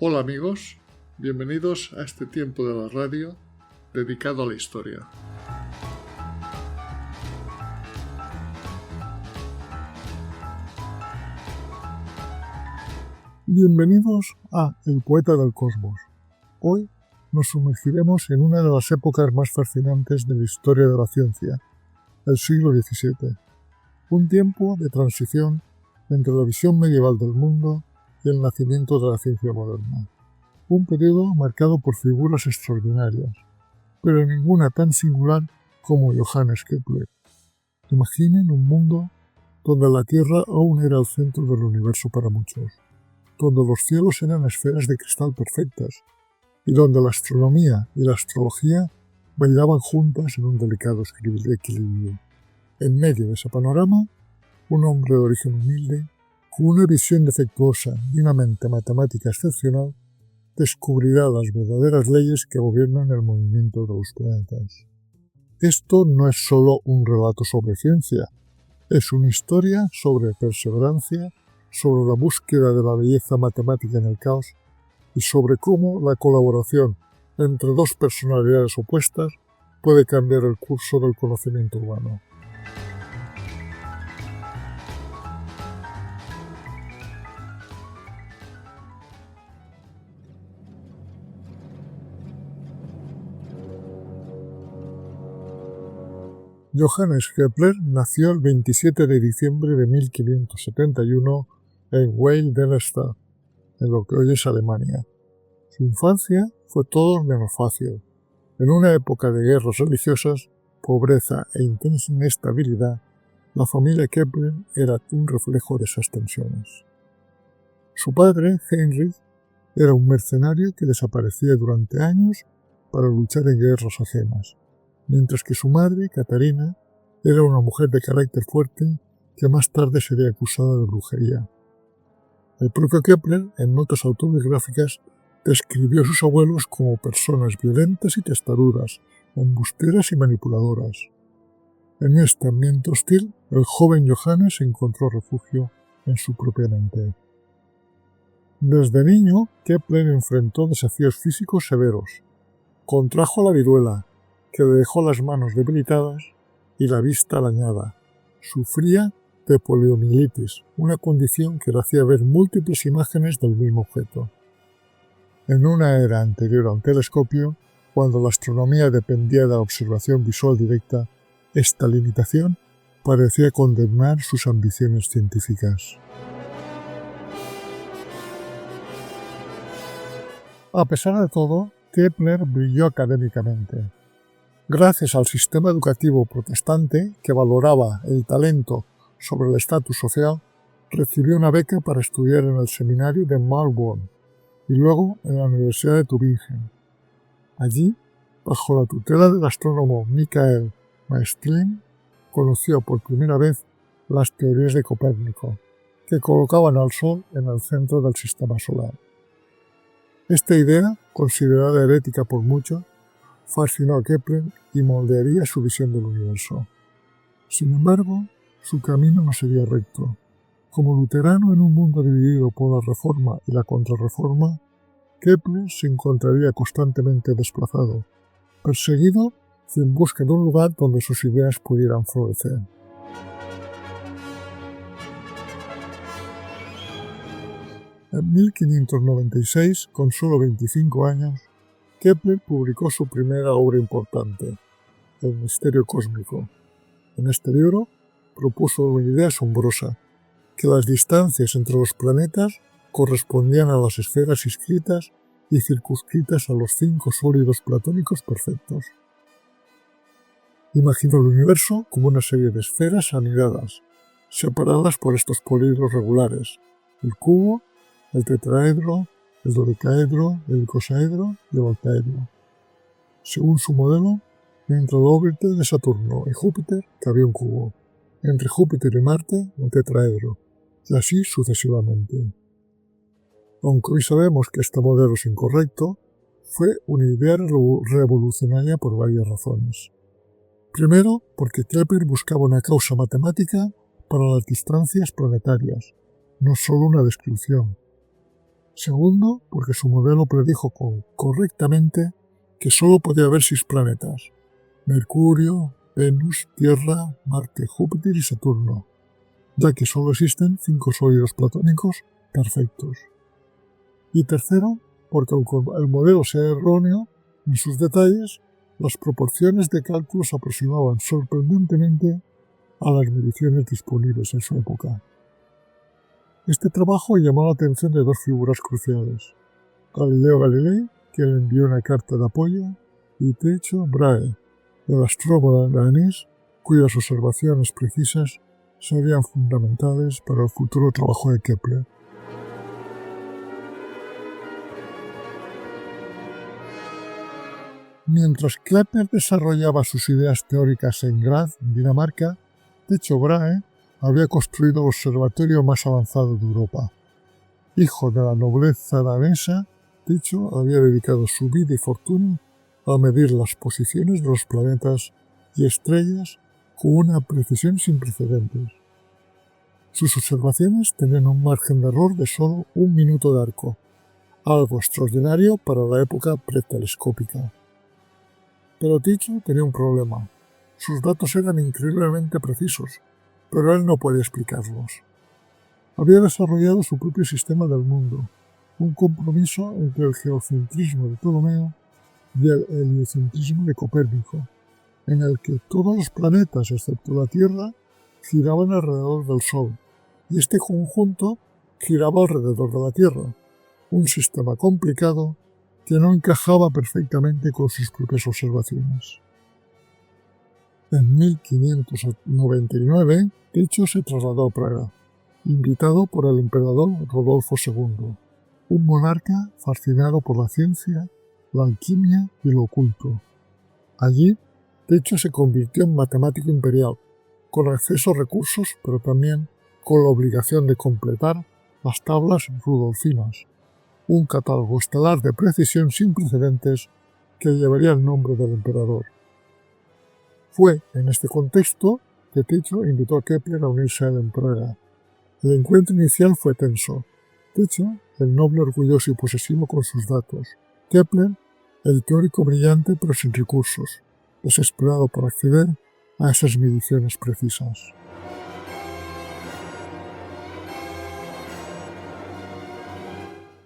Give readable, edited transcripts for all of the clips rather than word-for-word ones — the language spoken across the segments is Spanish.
Hola amigos, bienvenidos a este tiempo de la radio dedicado a la historia. Bienvenidos a El poeta del cosmos. Hoy nos sumergiremos en una de las épocas más fascinantes de la historia de la ciencia, el siglo XVII, un tiempo de transición entre la visión medieval del mundo y el nacimiento de la ciencia moderna. Un periodo marcado por figuras extraordinarias, pero ninguna tan singular como Johannes Kepler. Imaginen un mundo donde la Tierra aún era el centro del universo para muchos, donde los cielos eran esferas de cristal perfectas y donde la astronomía y la astrología bailaban juntas en un delicado equilibrio. En medio de ese panorama, un hombre de origen humilde, con una visión defectuosa y una mente matemática excepcional, descubrirá las verdaderas leyes que gobiernan el movimiento de los planetas. Esto no es solo un relato sobre ciencia, es una historia sobre perseverancia, sobre la búsqueda de la belleza matemática en el caos y sobre cómo la colaboración entre dos personalidades opuestas puede cambiar el curso del conocimiento humano. Johannes Kepler nació el 27 de diciembre de 1571 en Weil-Dellerstadt, en lo que hoy es Alemania. Su infancia fue todo menos fácil. En una época de guerras religiosas, pobreza e intensa inestabilidad, la familia Kepler era un reflejo de esas tensiones. Su padre, Heinrich, era un mercenario que desaparecía durante años para luchar en guerras ajenas, mientras que su madre, Catarina, era una mujer de carácter fuerte que más tarde sería acusada de brujería. El propio Kepler, en notas autobiográficas, describió a sus abuelos como personas violentas y testarudas, embusteras y manipuladoras. En este ambiente hostil, el joven Johannes encontró refugio en su propia mente. Desde niño, Kepler enfrentó desafíos físicos severos. Contrajo la viruela, que le dejó las manos debilitadas y la vista dañada. Sufría de poliomielitis, una condición que le hacía ver múltiples imágenes del mismo objeto. En una era anterior al telescopio, cuando la astronomía dependía de la observación visual directa, esta limitación parecía condenar sus ambiciones científicas. A pesar de todo, Kepler brilló académicamente. Gracias al sistema educativo protestante, que valoraba el talento sobre el estatus social, recibió una beca para estudiar en el seminario de Marburg y luego en la Universidad de Tübingen. Allí, bajo la tutela del astrónomo Michael Maestlin, conoció por primera vez las teorías de Copérnico, que colocaban al Sol en el centro del sistema solar. Esta idea, considerada herética por muchos, fascinó a Kepler y moldearía su visión del universo. Sin embargo, su camino no sería recto. Como luterano en un mundo dividido por la Reforma y la Contrarreforma, Kepler se encontraría constantemente desplazado, perseguido y en busca de un lugar donde sus ideas pudieran florecer. En 1596, con solo 25 años, Kepler publicó su primera obra importante, El misterio cósmico. En este libro propuso una idea asombrosa, que las distancias entre los planetas correspondían a las esferas inscritas y circunscritas a los 5 sólidos platónicos perfectos. Imaginó el universo como una serie de esferas anidadas, separadas por estos polígonos regulares, el cubo, el tetraedro, el dodecaedro, el icosaedro y el octaedro. Según su modelo, entre la órbita de Saturno y Júpiter cabía un cubo, entre Júpiter y Marte un tetraedro, y así sucesivamente. Aunque hoy sabemos que este modelo es incorrecto, fue una idea revolucionaria por varias razones. Primero, porque Kepler buscaba una causa matemática para las distancias planetarias, no solo una descripción. Segundo, porque su modelo predijo correctamente que solo podía haber 6 planetas: Mercurio, Venus, Tierra, Marte, Júpiter y Saturno, ya que solo existen 5 sólidos platónicos perfectos. Y tercero, porque aunque el modelo sea erróneo en sus detalles, las proporciones de cálculo se aproximaban sorprendentemente a las mediciones disponibles en su época. Este trabajo llamó la atención de 2 figuras cruciales: Galileo Galilei, que le envió una carta de apoyo, y Tycho Brahe, el astrónomo danés, cuyas observaciones precisas serían fundamentales para el futuro trabajo de Kepler. Mientras Kepler desarrollaba sus ideas teóricas en Graz, Dinamarca, Tycho Brahe había construido el observatorio más avanzado de Europa. Hijo de la nobleza danesa, Tycho había dedicado su vida y fortuna a medir las posiciones de los planetas y estrellas con una precisión sin precedentes. Sus observaciones tenían un margen de error de solo 1 minuto de arco, algo extraordinario para la época pretelescópica. Pero Tycho tenía un problema. Sus datos eran increíblemente precisos, pero él no podía explicarlos. Había desarrollado su propio sistema del mundo, un compromiso entre el geocentrismo de Ptolomeo y el heliocentrismo de Copérnico, en el que todos los planetas, excepto la Tierra, giraban alrededor del Sol, y este conjunto giraba alrededor de la Tierra, un sistema complicado que no encajaba perfectamente con sus propias observaciones. En 1599, Tycho se trasladó a Praga, invitado por el emperador Rodolfo II, un monarca fascinado por la ciencia, la alquimia y lo oculto. Allí, Tycho se convirtió en matemático imperial, con acceso a recursos, pero también con la obligación de completar las tablas rudolfinas, un catálogo estelar de precisión sin precedentes que llevaría el nombre del emperador. Fue en este contexto que Tycho invitó a Kepler a unirse a él en Praga. El encuentro inicial fue tenso. Tycho, el noble, orgulloso y posesivo con sus datos; Kepler, el teórico brillante pero sin recursos, desesperado por acceder a esas mediciones precisas.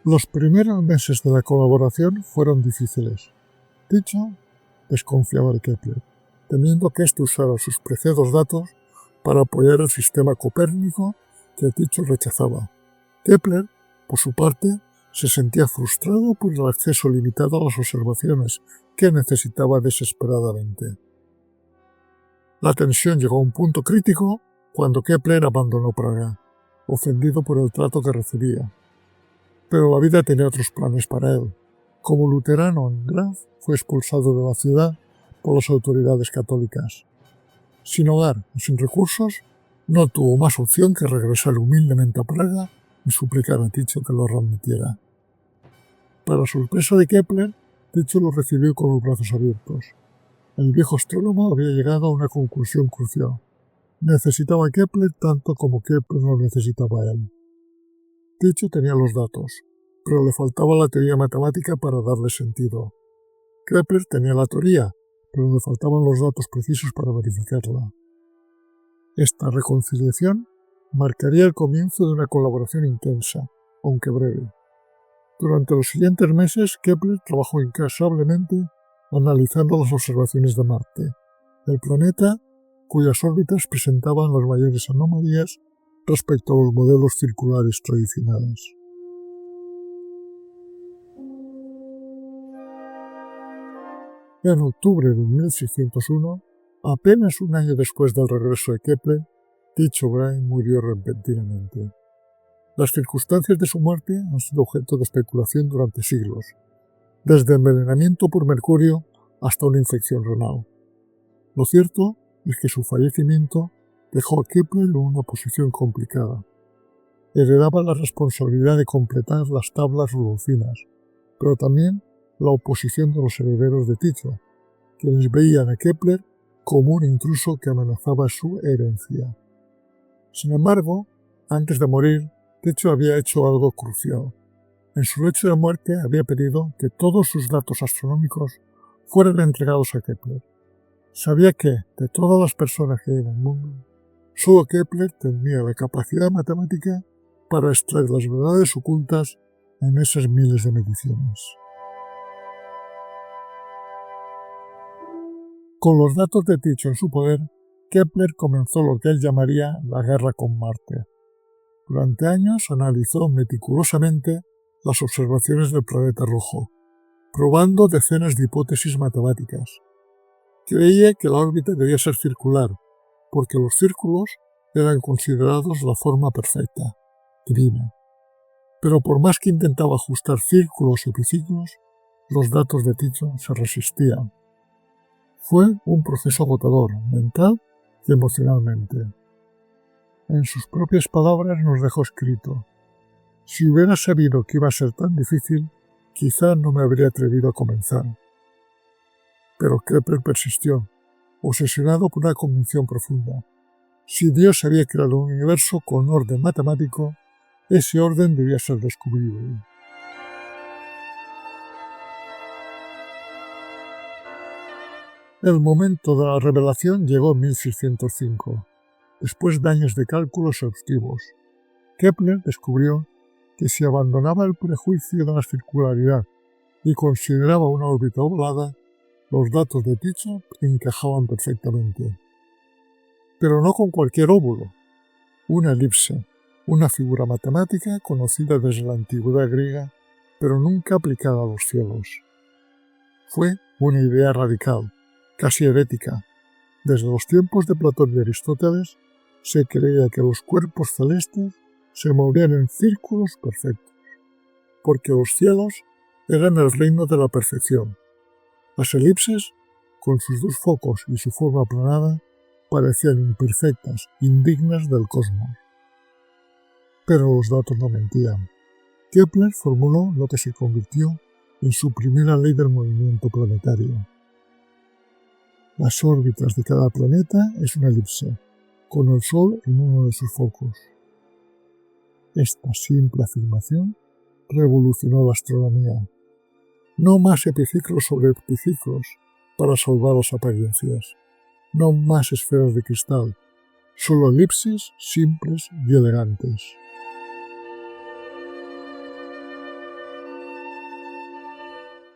Los primeros meses de la colaboración fueron difíciles. Tycho desconfiaba de Kepler, temiendo que éste usara sus preciados datos para apoyar el sistema copérnico que Tycho rechazaba. Kepler, por su parte, se sentía frustrado por el acceso limitado a las observaciones que necesitaba desesperadamente. La tensión llegó a un punto crítico cuando Kepler abandonó Praga, ofendido por el trato que recibía. Pero la vida tenía otros planes para él. Como luterano en Graz, fue expulsado de la ciudad por las autoridades católicas. Sin hogar y sin recursos, no tuvo más opción que regresar humildemente a Praga y suplicar a Tycho que lo readmitiera. Para sorpresa de Kepler, Tycho lo recibió con los brazos abiertos. El viejo astrónomo había llegado a una conclusión crucial. Necesitaba a Kepler tanto como Kepler lo necesitaba a él. Tycho tenía los datos, pero le faltaba la teoría matemática para darle sentido. Kepler tenía la teoría, pero le faltaban los datos precisos para verificarla. Esta reconciliación marcaría el comienzo de una colaboración intensa, aunque breve. Durante los siguientes meses, Kepler trabajó incansablemente analizando las observaciones de Marte, el planeta cuyas órbitas presentaban las mayores anomalías respecto a los modelos circulares tradicionales. En octubre de 1601, apenas un año después del regreso de Kepler, Tycho Brahe murió repentinamente. Las circunstancias de su muerte han sido objeto de especulación durante siglos, desde envenenamiento por mercurio hasta una infección renal. Lo cierto es que su fallecimiento dejó a Kepler en una posición complicada. Heredaba la responsabilidad de completar las tablas rudolfinas, pero también la oposición de los herederos de Tycho, quienes veían a Kepler como un intruso que amenazaba su herencia. Sin embargo, antes de morir, Tycho había hecho algo crucial. En su lecho de muerte había pedido que todos sus datos astronómicos fueran entregados a Kepler. Sabía que, de todas las personas que hay en el mundo, solo Kepler tenía la capacidad matemática para extraer las verdades ocultas en esas miles de mediciones. Con los datos de Tycho en su poder, Kepler comenzó lo que él llamaría la guerra con Marte. Durante años analizó meticulosamente las observaciones del planeta rojo, probando decenas de hipótesis matemáticas. Creía que la órbita debía ser circular, porque los círculos eran considerados la forma perfecta, divina. Pero por más que intentaba ajustar círculos y epiciclos, los datos de Tycho se resistían. Fue un proceso agotador, mental y emocionalmente. En sus propias palabras nos dejó escrito: si hubiera sabido que iba a ser tan difícil, quizá no me habría atrevido a comenzar. Pero Kepler persistió, obsesionado por una convicción profunda. Si Dios había creado un universo con orden matemático, ese orden debía ser descubrible. El momento de la revelación llegó en 1605, después de años de cálculos exhaustivos. Kepler descubrió que si abandonaba el prejuicio de la circularidad y consideraba una órbita ovalada, los datos de Tycho encajaban perfectamente. Pero no con cualquier óvulo. Una elipse, una figura matemática conocida desde la antigüedad griega, pero nunca aplicada a los cielos. Fue una idea radical, casi herética. Desde los tiempos de Platón y Aristóteles se creía que los cuerpos celestes se movían en círculos perfectos, porque los cielos eran el reino de la perfección. Las elipses, con sus dos focos y su forma aplanada, parecían imperfectas, indignas del cosmos. Pero los datos no mentían. Kepler formuló lo que se convirtió en su primera ley del movimiento planetario. Las órbitas de cada planeta es una elipse, con el Sol en uno de sus focos. Esta simple afirmación revolucionó la astronomía. No más epiciclos sobre epiciclos para salvar las apariencias. No más esferas de cristal, solo elipses simples y elegantes.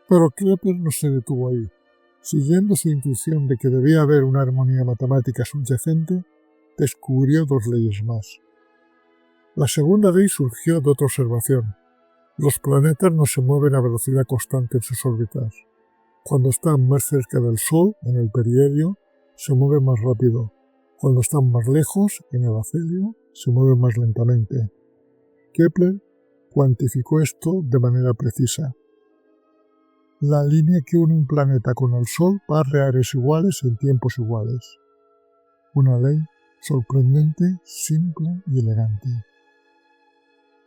Pero Kepler no se detuvo ahí. Siguiendo su intuición de que debía haber una armonía matemática subyacente, descubrió dos leyes más. La segunda ley surgió de otra observación. Los planetas no se mueven a velocidad constante en sus órbitas. Cuando están más cerca del Sol, en el perihelio, se mueven más rápido. Cuando están más lejos, en el afelio, se mueven más lentamente. Kepler cuantificó esto de manera precisa. La línea que une un planeta con el Sol barre áreas iguales en tiempos iguales. Una ley sorprendente, simple y elegante.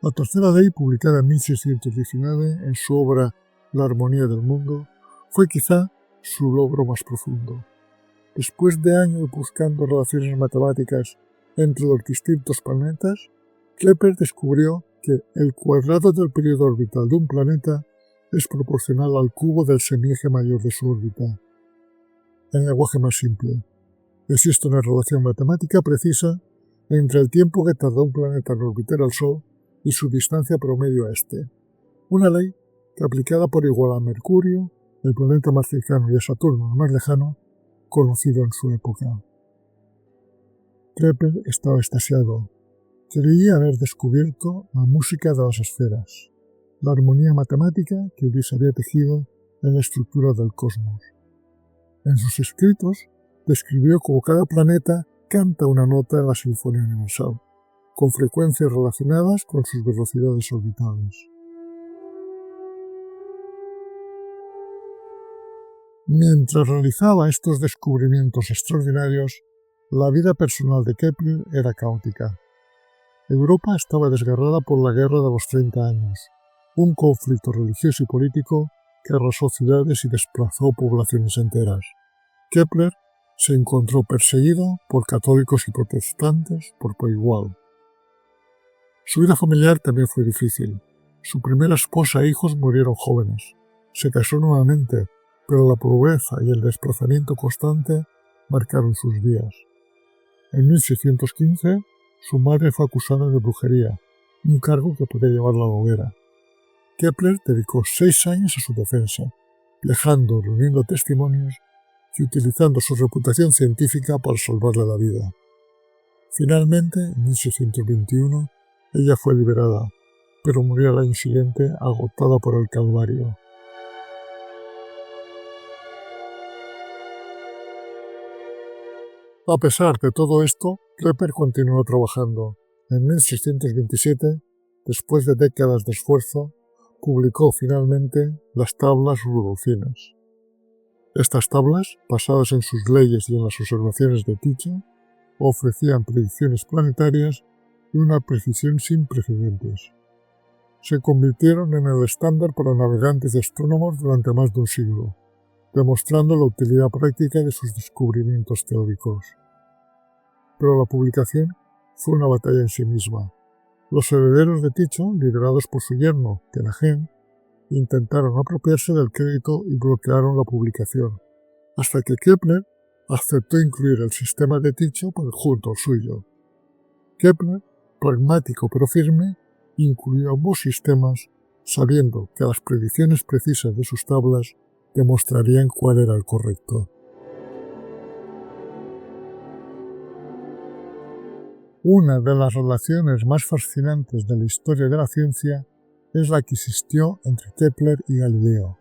La tercera ley, publicada en 1619 en su obra La armonía del mundo, fue quizá su logro más profundo. Después de años buscando relaciones matemáticas entre los distintos planetas, Kepler descubrió que el cuadrado del período orbital de un planeta es proporcional al cubo del semieje mayor de su órbita. En lenguaje más simple, existe una relación matemática precisa entre el tiempo que tarda un planeta en orbitar al Sol y su distancia promedio a este. Una ley que, aplicada por igual a Mercurio, el planeta más cercano, y a Saturno, el más lejano, conocido en su época. Kepler estaba extasiado. Creía haber descubierto la música de las esferas, la armonía matemática que Dios había tejido en la estructura del cosmos. En sus escritos describió cómo cada planeta canta una nota en la sinfonía universal, con frecuencias relacionadas con sus velocidades orbitales. Mientras realizaba estos descubrimientos extraordinarios, la vida personal de Kepler era caótica. Europa estaba desgarrada por la Guerra de los 30 años, un conflicto religioso y político que arrasó ciudades y desplazó poblaciones enteras. Kepler se encontró perseguido por católicos y protestantes por igual. Su vida familiar también fue difícil. Su primera esposa e hijos murieron jóvenes. Se casó nuevamente, pero la pobreza y el desplazamiento constante marcaron sus días. En 1615, su madre fue acusada de brujería, un cargo que podía llevarla a la hoguera. Kepler dedicó 6 años a su defensa, viajando, reuniendo testimonios y utilizando su reputación científica para salvarle la vida. Finalmente, en 1621, ella fue liberada, pero murió al año siguiente agotada por el calvario. A pesar de todo esto, Kepler continuó trabajando. En 1627, después de décadas de esfuerzo, publicó finalmente las tablas rudolfinas. Estas tablas, basadas en sus leyes y en las observaciones de Tycho, ofrecían predicciones planetarias de una precisión sin precedentes. Se convirtieron en el estándar para navegantes y astrónomos durante más de un siglo, demostrando la utilidad práctica de sus descubrimientos teóricos. Pero la publicación fue una batalla en sí misma. Los herederos de Tycho, liderados por su yerno, Kenagen, intentaron apropiarse del crédito y bloquearon la publicación, hasta que Kepler aceptó incluir el sistema de Tycho junto al suyo. Kepler, pragmático pero firme, incluyó ambos sistemas, sabiendo que las predicciones precisas de sus tablas demostrarían cuál era el correcto. Una de las relaciones más fascinantes de la historia de la ciencia es la que existió entre Kepler y Galileo.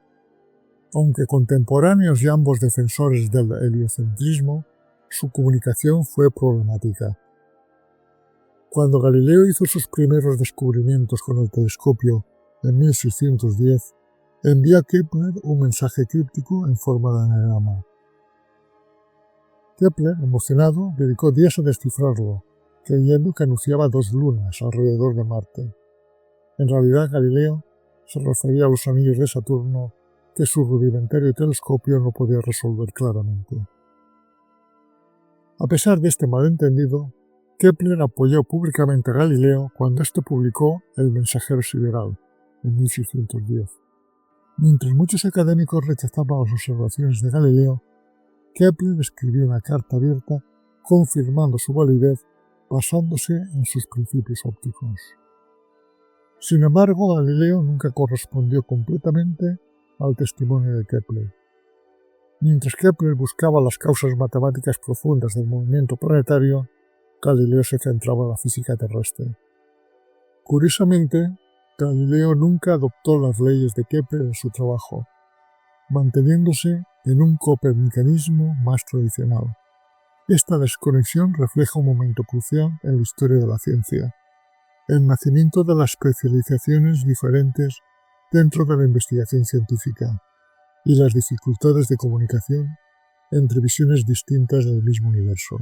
Aunque contemporáneos y ambos defensores del heliocentrismo, su comunicación fue problemática. Cuando Galileo hizo sus primeros descubrimientos con el telescopio en 1610, envió a Kepler un mensaje críptico en forma de anagrama. Kepler, emocionado, dedicó días a descifrarlo, creyendo que anunciaba 2 lunas alrededor de Marte. En realidad, Galileo se refería a los anillos de Saturno que su rudimentario telescopio no podía resolver claramente. A pesar de este malentendido, Kepler apoyó públicamente a Galileo cuando éste publicó El mensajero sideral, en 1610. Mientras muchos académicos rechazaban las observaciones de Galileo, Kepler escribió una carta abierta confirmando su validez basándose en sus principios ópticos. Sin embargo, Galileo nunca correspondió completamente al testimonio de Kepler. Mientras Kepler buscaba las causas matemáticas profundas del movimiento planetario, Galileo se centraba en la física terrestre. Curiosamente, Galileo nunca adoptó las leyes de Kepler en su trabajo, manteniéndose en un copernicanismo más tradicional. Esta desconexión refleja un momento crucial en la historia de la ciencia, el nacimiento de las especializaciones diferentes dentro de la investigación científica y las dificultades de comunicación entre visiones distintas del mismo universo.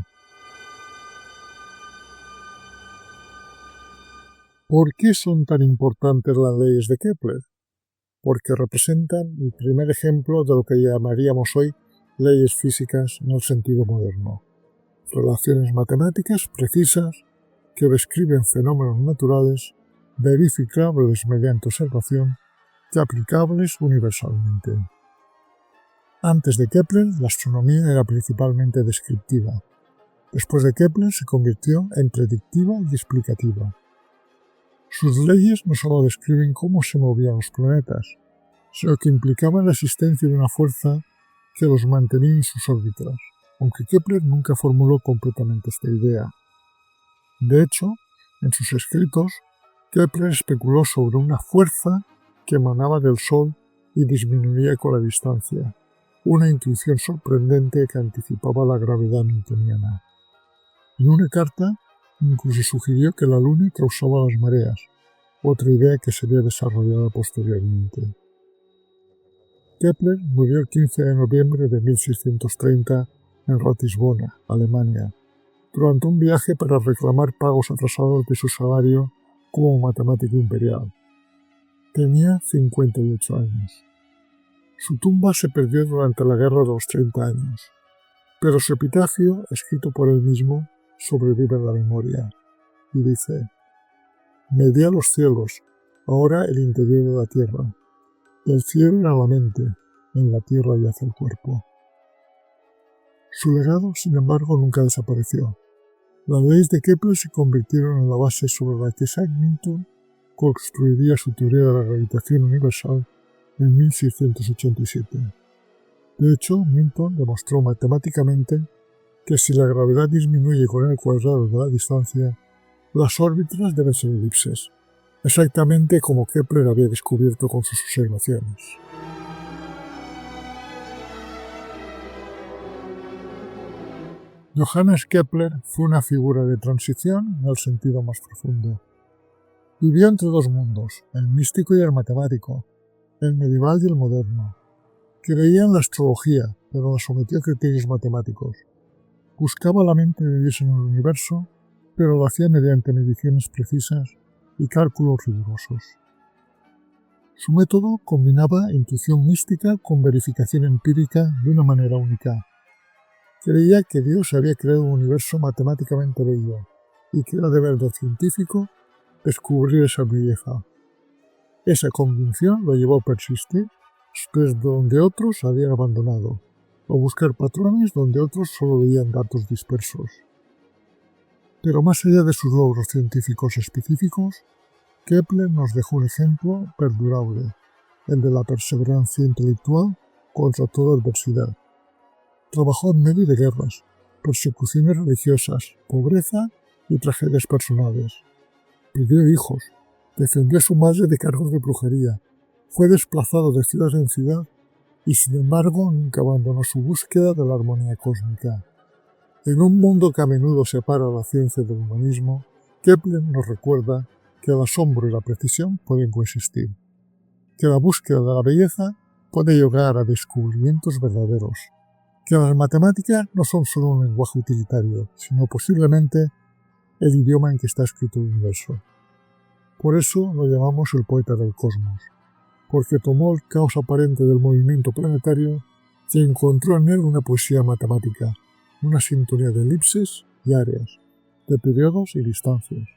¿Por qué son tan importantes las leyes de Kepler? Porque representan el primer ejemplo de lo que llamaríamos hoy leyes físicas en el sentido moderno. Relaciones matemáticas precisas que describen fenómenos naturales verificables mediante observación y aplicables universalmente. Antes de Kepler, la astronomía era principalmente descriptiva. Después de Kepler se convirtió en predictiva y explicativa. Sus leyes no solo describen cómo se movían los planetas, sino que implicaban la existencia de una fuerza que los mantenía en sus órbitas, aunque Kepler nunca formuló completamente esta idea. De hecho, en sus escritos, Kepler especuló sobre una fuerza que emanaba del Sol y disminuía con la distancia, una intuición sorprendente que anticipaba la gravedad newtoniana. En una carta, incluso sugirió que la Luna causaba las mareas, otra idea que sería desarrollada posteriormente. Kepler murió el 15 de noviembre de 1630 en Ratisbona, Alemania, durante un viaje para reclamar pagos atrasados de su salario como matemático imperial. Tenía 58 años. Su tumba se perdió durante la Guerra de los 30 años, pero su epitafio, escrito por él mismo, sobrevive en la memoria, y dice: «Medí a los cielos, ahora el interior de la Tierra. El cielo era la mente, en la Tierra yace el cuerpo. Su legado, sin embargo, nunca desapareció. Las leyes de Kepler se convirtieron en la base sobre la que Isaac Newton construiría su teoría de la gravitación universal en 1687. De hecho, Newton demostró matemáticamente que si la gravedad disminuye con el cuadrado de la distancia, las órbitas deben ser elipses, exactamente como Kepler había descubierto con sus observaciones. Johannes Kepler fue una figura de transición en el sentido más profundo. Vivió entre dos mundos, el místico y el matemático, el medieval y el moderno. Creía en la astrología, pero la sometió a criterios matemáticos. Buscaba la mente de Dios en el universo, pero lo hacía mediante mediciones precisas y cálculos rigurosos. Su método combinaba intuición mística con verificación empírica de una manera única. Creía que Dios había creado un universo matemáticamente bello y que era deber del científico descubrir esa belleza. Esa convicción lo llevó a persistir desde donde otros habían abandonado, o buscar patrones donde otros solo veían datos dispersos. Pero más allá de sus logros científicos específicos, Kepler nos dejó un ejemplo perdurable, el de la perseverancia intelectual contra toda adversidad. Trabajó en medio de guerras, persecuciones religiosas, pobreza y tragedias personales. Pidió hijos, defendió a su madre de cargos de brujería, fue desplazado de ciudad en ciudad y sin embargo nunca abandonó su búsqueda de la armonía cósmica. En un mundo que a menudo separa la ciencia del humanismo, Kepler nos recuerda que el asombro y la precisión pueden coexistir, que la búsqueda de la belleza puede llegar a descubrimientos verdaderos, que las matemáticas no son solo un lenguaje utilitario, sino posiblemente el idioma en que está escrito el universo. Por eso lo llamamos el poeta del cosmos, porque tomó el caos aparente del movimiento planetario y encontró en él una poesía matemática, una sintonía de elipses y áreas, de periodos y distancias,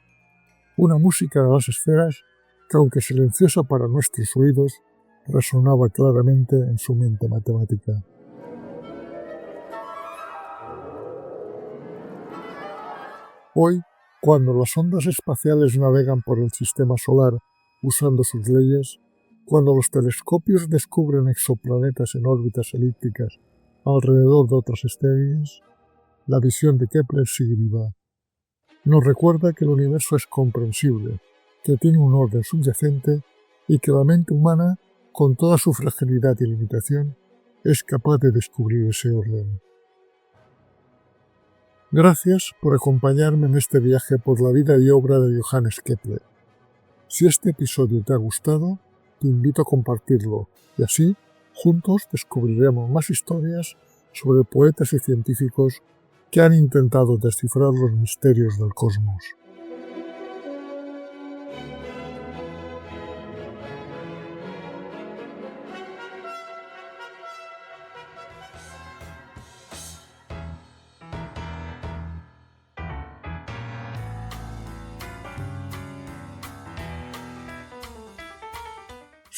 una música de las esferas que, aunque silenciosa para nuestros oídos, resonaba claramente en su mente matemática. Hoy, cuando las ondas espaciales navegan por el sistema solar usando sus leyes, cuando los telescopios descubren exoplanetas en órbitas elípticas alrededor de otras estrellas, la visión de Kepler sigue viva. Nos recuerda que el universo es comprensible, que tiene un orden subyacente y que la mente humana, con toda su fragilidad y limitación, es capaz de descubrir ese orden. Gracias por acompañarme en este viaje por la vida y obra de Johannes Kepler. Si este episodio te ha gustado, te invito a compartirlo y así, juntos descubriremos más historias sobre poetas y científicos que han intentado descifrar los misterios del cosmos.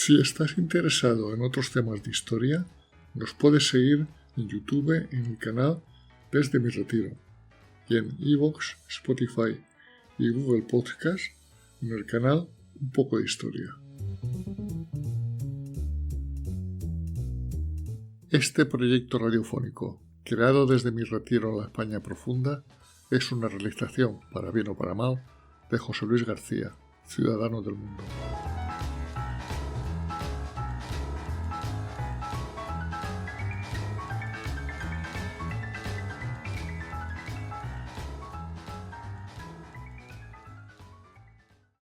Si estás interesado en otros temas de historia, nos puedes seguir en YouTube en mi canal Desde mi Retiro y en iVoox, Spotify y Google Podcast en el canal Un poco de Historia. Este proyecto radiofónico, creado desde mi retiro en la España profunda, es una realización, para bien o para mal, de José Luis García, ciudadano del mundo.